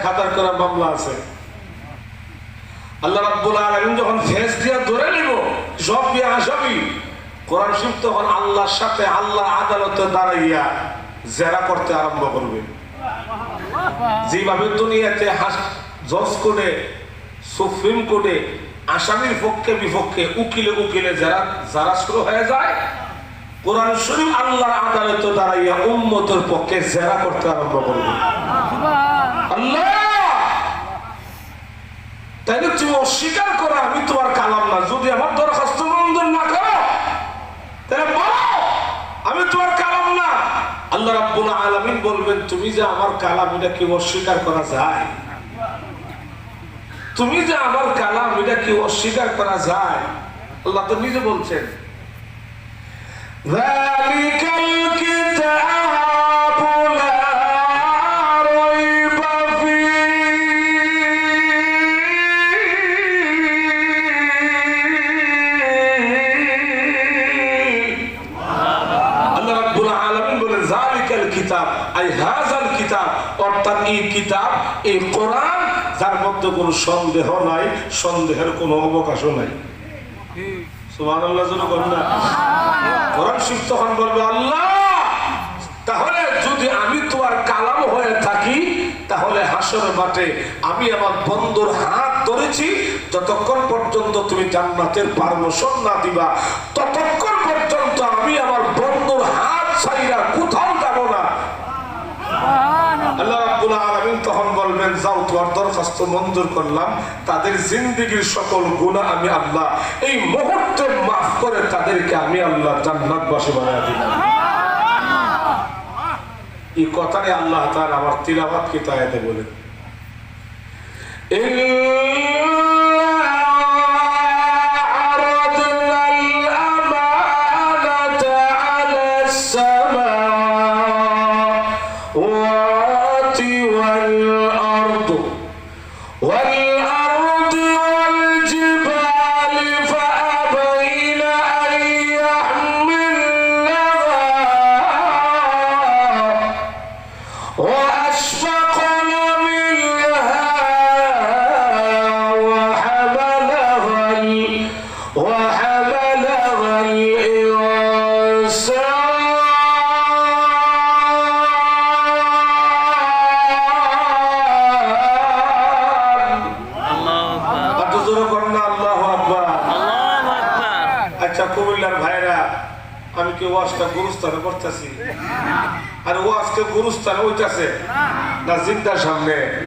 1000 করে মামলা আছে। আল্লাহ রাব্বুল আলামিন যখন ফেস দিয়া ধরে নিব সব দিয়ে আসামি, কোরআন শরীফ তখন আল্লাহর সাথে আল্লাহ আদালতে দাঁড়াইয়া জেরা করতে আরম্ভ করবে। যেভাবে দুনিয়াতে জজ কোর্টে, সুপ্রিম কোর্টে আসামির পক্ষে বিপক্ষে উকিলে উকিলে যারা শুরু হয়ে যায়, কোরআন শরীফ আল্লাহর আদালতে দাঁড়াইয়া উম্মতের পক্ষে জেরা করতে আরম্ভ করবে। আল্লাহ তাইলে তুমি অস্বীকার করো আমি তোমার কালাম না, যদি আমার দরখাস্ত মঞ্জুর না করো তাহলে বলো আমি তোমার কালাম না। আল্লাহ রাব্বুল আলামিন বলবেন তুমি যে আমার কালাম এটা কি অস্বীকার করা যায়? তুমি যে আমার কালাম এটা কি অস্বীকার করা যায়? আল্লাহ তো নিজে বলছেন যালিকাল কিতাবু লা রাইবা কিতাব আই হাযাল কিতাব, অর্থাৎ এই কিতাব এই কোরআন যার মধ্যে কোনো সন্দেহ নাই, সন্দেহের কোনো অবকাশও নাই। সুবহানাল্লাহ জোরে বলেন না। কোরআন শরীফ তখন বলবে আল্লাহ তাহলে যদি আমি তোমার কালাম হয়ে থাকি তাহলে হাসরের মাঠে আমি আমার বন্ধুর হাত ধরেছি, যতক্ষণ পর্যন্ত তুমি জান্নাতের পারমিশন না দিবা ততক্ষণ পর্যন্ত আমি আমার বন্ধুর হাত ছাইরা কোথাও যাব না। আল্লাহ রাব্বুল আলামিন তখন বলবেন যাও তোমার দরখাস্ত মঞ্জুর করলাম, তাদের জিন্দেগীর সকল গুনাহ আমি আল্লাহ এই মুহূর্তে মাফ করে তাদেরকে আমি আল্লাহ জান্নাতবাসী বানায় দিলাম। এই কথাটাই আল্লাহ তাআলা আমার তিলাওয়াত কি আয়াতে বলেন আমি কি ওয়াজটা গুরুস্থানে করতেছি আর ওয়াজকে গুরুস্থানে হইতাছে না জিদ্দার সামনে?